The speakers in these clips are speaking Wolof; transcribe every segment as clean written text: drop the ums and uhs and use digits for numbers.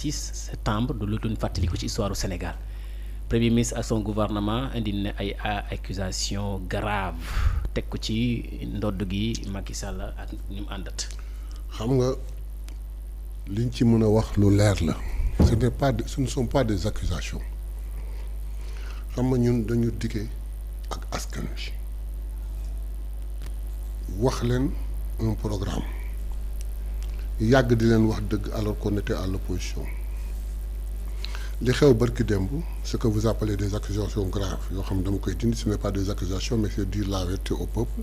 6 septembre du lu dul fàttali ko ci histoire du Sénégal premier ministre ak son gouvernement indi na ay accusations graves teg ko ci ndodd gi Macky Sall ak ñu mu àndat. xam nga liñ ci mën a wax lu leer la. ce ne sont pas des accusations xam nga ñun dañu diggee ak askan wi wax leen un programme yàgg di leen wax dëgg alors qu'on était à l'opposition li xew barki démb ce que vous appelez des accusations graves yoo xam ne dama koy dindi ce n'est pas des accusations mais c'est dire la vérité au peuple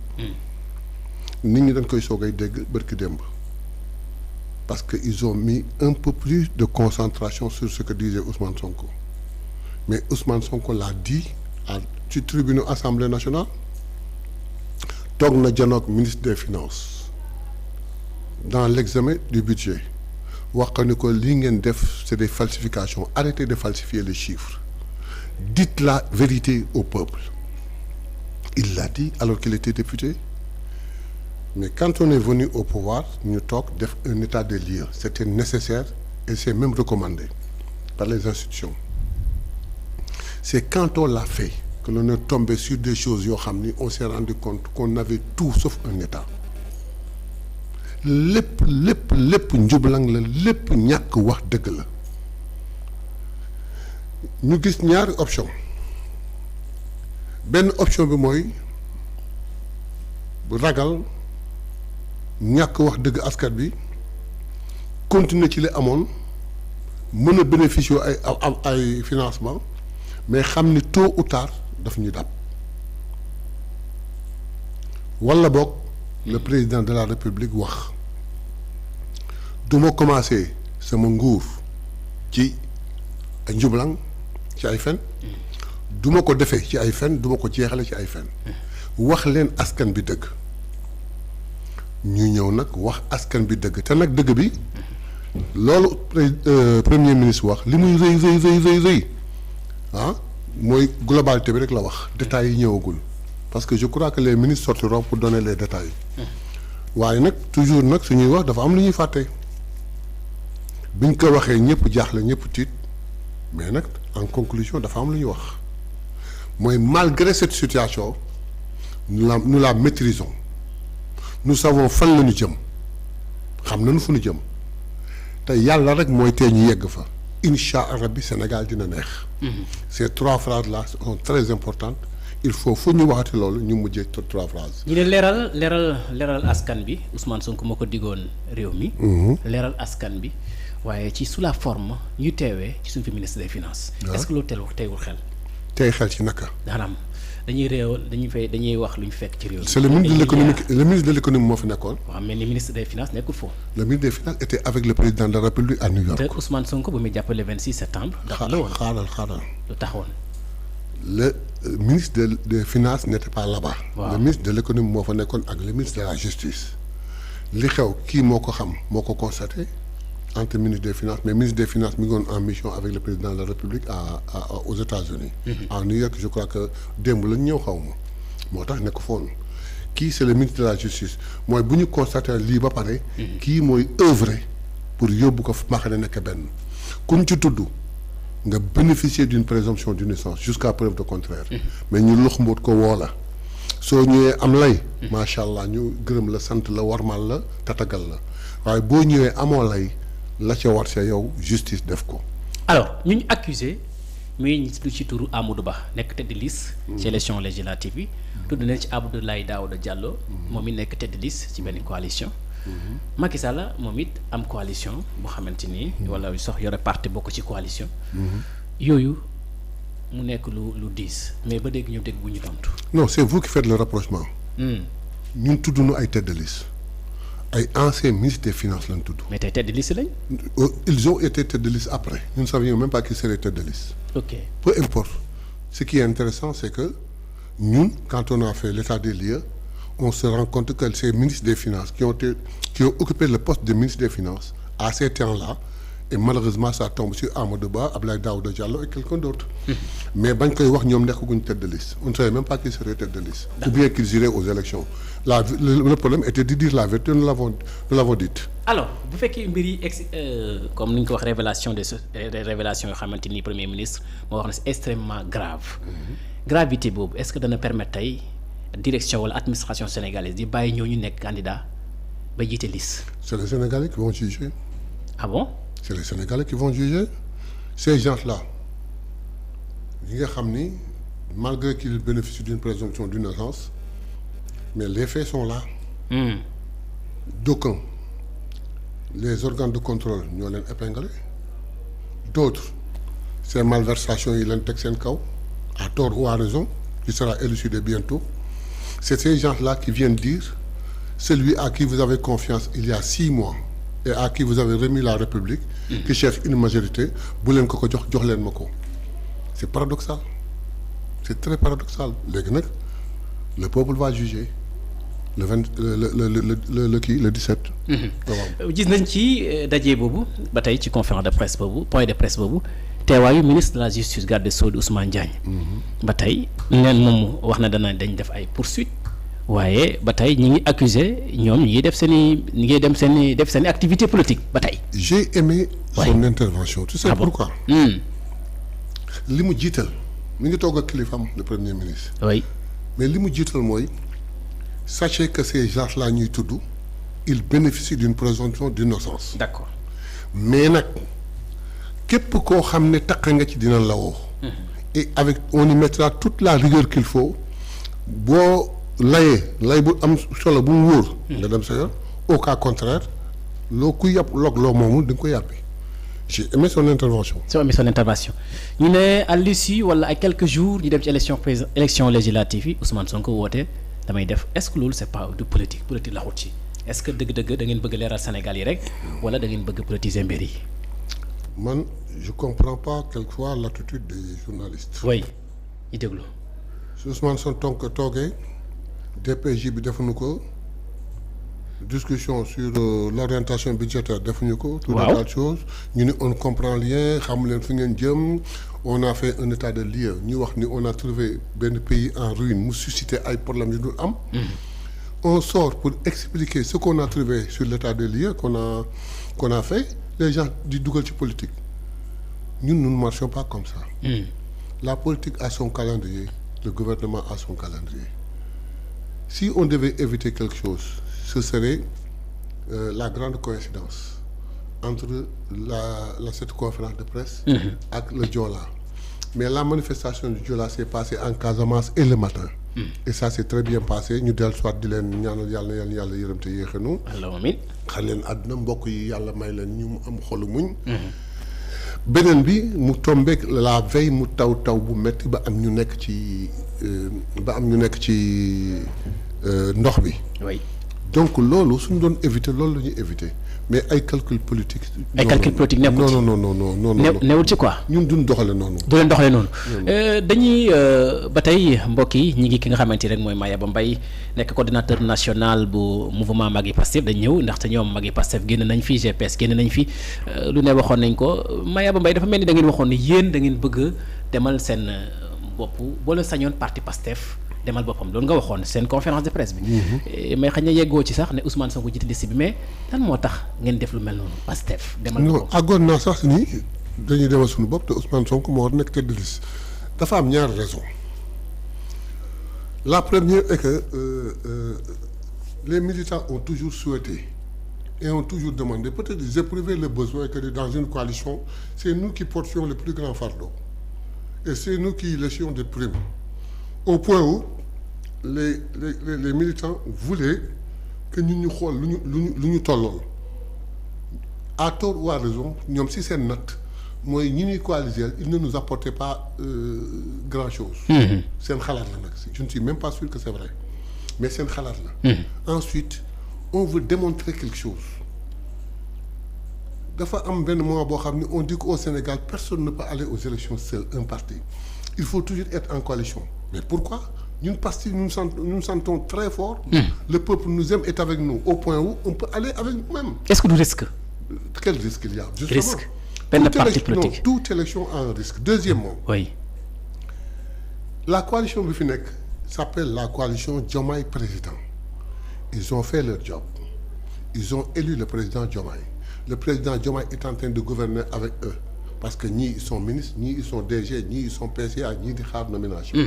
nit ñi dañ koy soogay dégg barki démb parce que ils ont mis un peu plus de concentration sur ce que disait Ousmane Sonko mais Ousmane Sonko l'a dit ci tribune Assemblée nationale toog na janoog ministre des Finances dans l'examen du budget wax ni ko li ngeen def c'est des falsifications arrêtez de falsifier les chiffres dites la vérité au peuple il l'a dit alors qu'il était député mais quand on est venu au pouvoir ñu toog def un état des lieux c'était nécessaire et c'est même recommandé par les institutions c'est quand on l'a fait que l'on est tombé sur des choses yoo xam ni on s'est rendu compte qu'on avait tout sauf un état lépp njublang la lépp ñàkk wax dëgg la ñu gis ñaari option benn option bi mooy bu ragal ñàkk wax dëgg askan bi continuer ci li amoon mën a bénéficier ay financement mais xam ni tôt ou tard daf ñu dab walla boog le président de la République wax du ma commencer sama nguur ci ay njublang ci ay fen du ma ko defee ci ay fen du ma ko jeexale ci ay fen wax leen askan bi dëgg ñu ñëw nag wax askan bi dëgg te nag dëgg bi loolu premier ministre wax li muy rëy mooy globalité bi rek la wax détails yi ñëwagul parce que je crois que les ministres sortiront pour donner les détails waaye nag toujours nag suñuy wax dafa am lu ñuy fàtte biñ ko waxee ñëpp jaaxle ñëpp tiit mais nag en conclusion dafa am lu ñuy wax mooy malgré cette situation nous la maîtrisons nous savons fan la ñu jëm xam nañu fu ñu jëm te yàlla rek mooy tee ñu yegg fa incha allah bi Sénégal dina neex. Ces 3 phrases là sont très importantes il faut fu ñu waxati loolu ñu mujjee 3 phrases. ñu ne leeral askan bi Ousmane Sonko moo ko diggoon réew mi. leeral askan bi waaye ci sous la forme ñu teewee ci suñu fi ministre des finances. est-ce que loolu teewul xel. tey xel ci naka. maanaam dañuy wax lu ñu fekk ci réew mi. c'est le ministre de l'économie moo fi nekkoon. waaw mais ni ministre des finances nekkul foofu. le ministre des finances était avec le président de la République à New York. te Ousmane Sonko bu muy jàppale 26 septembre. xaaral lu taxoon. le ministre des finances n'était pas là-bas. Wow. Le ministre de l'économie moo fa nekkoon ak le ministre de la justice li xew kii moo ko xam moo ko constaté entre ministre des finances mais ministre des finances mi ngi woon en mission avec le président de la République aux États-Unis à New York je crois que démb lañ ñëw xaw ma moo tax nekk foon kii c'est le ministre de la justice mooy bu ñu constaté lii ba pare kii mooy œuvrer pour yóbbu ko maax ne nekk benn kuñ ci tudd nga bénéficier d'une présomption d'innocence jusqu'à preuve de contraire mais ñu lux mboot ko woo la soo ñëwee am lay macha allah ñu gërëm la sant la warmal la tatagal la waaye boo ñëwee amoo lay la ca war sa yow justice def ko. alors ñu accusé muy lu ci turu Amadou Ba nekk tête de liste ci élection législative yi tudd nañ ci Abdoulaye Daouda Diallo moom mi nekk tête de liste ci benn coalition Macky Sall moom it am coalition boo xamante ni wala sox yore parti bokk ci coalition yooyu mu nekk lu diis mais ba dégg ñu dégg bu ñu tontu. non c'est vous qui faites le rapprochement ñun tudd nu ay tête de liste ay anciens ministres des finances lañ tudd. mais tey tête de liste lañ. ils ont été tête de liste après nous ne savions même pas qui serait tête de liste. ok peu importe ce qui est intéressant c'est que ñun quand on a fait l'état des lieux on se rend compte que ces ministres des finances qui ont occupé le poste de ministre des finances à ces temps-là et malheureusement ça tombe sur Amadou Ba, Abdoulaye Daouda Diallo et quelqu'un d'autre. Mais bañ koy wax ñoom nekkaguñ tête de liste on ne savait même pas qu'ils seraient tête de liste. ou bien qu'ils iraient aux élections le problème était de dire la vérité nous l'avons dite. alors bu fekkee mbir yi comme ni ñu ko wax révélation des révélations yoo xamante ni premier ministre moo wax ne c'est extrêmement grave. Gravité boobu est-ce que dana permettre tey direction wala administration sénégalaise di bàyyi ñooñu nekk candidat ba jiite liste. C'est les Sénégalais qui vont juger. Ah bon? C'est les Sénégalais qui vont juger. Ces gens-là ñi nga xam ni malgré qu'ils bénéficient d'une présomption d'innocence mais les faits sont là. D'aucuns les organes de contrôle ñoo leen épinglé d'autres ces malversations yi leen teg seen kaw à tort ou à raison qui sera élucidé bientôt. C'est ces gens-là qui viennent dire celui à qui vous avez confiance il y a 6 mois et à qui vous avez remis la République qui cherche une majorité bu leen ko jox leen ma ko. C'est paradoxal, c'est très paradoxal. Léegi nag le peuple va juger le 17 novembre. gis nañ ci daje boobu ba tey ci conférence de presse boobu point de presse boobu teewaayu ministre de la justice garde des Sceaux Ousmane Diagne. ba tey neen moom wax na dañ def ay poursuites waaye ba tey ñi ngi accusé ñoom ñi ngi def seen i activité politique ba tey. J'ai aimé son intervention. Tu sais pourquoi? li mu jiital mi ngi toog ak kilifaam le premier ministre. oui mais li mu jiital mooy sachez que ces gens-là ñuy tudd ils bénéficient d'une présomption d'innocence. d'accord mais nag képp koo xam ne taq nga ci dina la woo. et avec on y mettra toute la rigueur qu'il faut boo layee lay bu am solo bu mu wóor. nga dem sa yoon au cas contraire loo ku yàpp log loo moomul di nga ko yàppi. J'ai aimé son intervention. ñu ne à l'issue wala ay quelques jours ñu dem ci élection législative yi Ousmane Sonko woote damay def est-ce que loolu c'est pas du politique la xut ci est-ce que dëgg-dëgg da ngeen bëgg leeral Sénégal yi rek wala da ngeen bëgg politiser mbir yi. man je comprends pas quelquefois l'attitude des journalistes. oui ñu déglu. su Ousmane Sonko toogee DPJ bi defuñu ko. discussion sur l'orientation budgétaire defuñu ko. tout un tas de choses ñu ni on comprend rien xam leen fi ngeen jëm on a fait un état de lieu ñu wax ni on a trouvé benn pays en ruine mu suscité ay problèmes yu dul am. On sort pour expliquer ce qu'on a trouvé sur l'état de lieu qu'on a fait les gens di dugal ci politique ñun nous ne marchons pas comme ça. La politique a son calendrier le gouvernement a son calendrier si on devait éviter quelque chose. Ce serait la grande coïncidence entre cette conférence de presse ak le Joola mais la manifestation du Joola s'est passée en Casamance et le matin et ça s'est très bien passé ñu dellu soit di leen ñaanal yàlla na yàlla yërëm te yéexenu xar leen àdduna mbokk yi yàlla may leen ñu am xolu muñ beneen bi mu tombeek la veille mu taw bu metti ba am ñu nekk ci ndox bi. Donc loolu suñu doon éviter loolu la ñuy éviter mais ay calcul politique. ay calcul politique nekkul ci non. newul ci quoi. ñun duñ doxale noonu. du leen doxale noonu. dañuy ba tey mbokk yi ñi ngi ki nga xamante rek mooy Mayaba Mbaye nekk coordinateur national bu mouvement Maggi Pastef dañ ñëw ndaxte ñoom Maggi Pastef génn nañ fi GPS génn nañ fi lu ne waxoon nañ ko Mayaba Mbaye dafa mel ni da ngeen waxoon ni yéen da ngeen bëgg demal seen bopp boo la sañoon parti Pastef. demal boppam loolu nga waxoon seen conférence de presse bi. mais xëy na yeggoo ci sax ne Ousmane Sonko jiite liste bi mais lan moo tax ngeen def lu mel noonu Pastef demal boppam. non àggoon naa sax ni dañuy demal suñu bopp te Ousmane Sonko moo war nekk tête de liste dafa am ñaari raison la première est que les militants ont toujours souhaité et ont toujours demandé peut-être ils éprouvaient le besoin que dans une coalition c'est nous qui portions le plus grand fardeau et c'est nous qui légions des primes au point où les militants voulaient que ñun ñu xool lu ñu tollool à tort ou à raison ñoom si seen natt mooy ñi ñuy coaliser ils ne nous apportaient pas grand chose. seen xalaat la nag je ne suis même pas sûr que c'est vrai mais seen xalaat la. Ensuite on veut démontrer quelque chose dafa am benn moment boo xam ne on dit qu'au Sénégal personne ne peut aller aux élections seul un parti il faut toujours être en coalition. Mais pourquoi ñun parce que nous nous sentons très fort. Le peuple nous aime est avec nous au point où on peut aller avec nous-mêmes. Est-ce que du risque. Quel risque il y a justement. benn parti politique. non toute élection a un risque. Deuxièmement. oui. la coalition bi fi nekk s'appelle la coalition Diomaye président. Ils ont fait leur job. Ils ont élu le président Diomaye. Le président Diomaye est en train de gouverner avec eux. Parce que ñii ils sont ministres, ñii ils sont DG, ñii ils sont PCA, ñii di xaar nomination.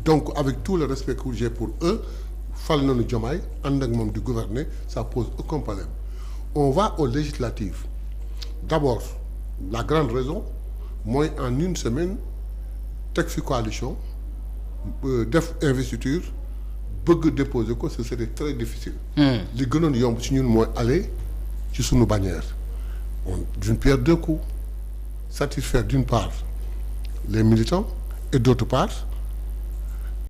Donc avec tout le respect que j'ai pour eux, fal nañu Diomaye ànd ak moom di gouverner, ça pose aucun problème. On va aux législatives. D'abord, la grande raison mooy en une semaine teg fi coalition def investiture bëgg déposer ko, ce serait très difficile. li gënoon yomb ci ñun mooy aller ci sunu bannière. D'une pierre deux coups. Satisfaire d'une part les militants et d'autre part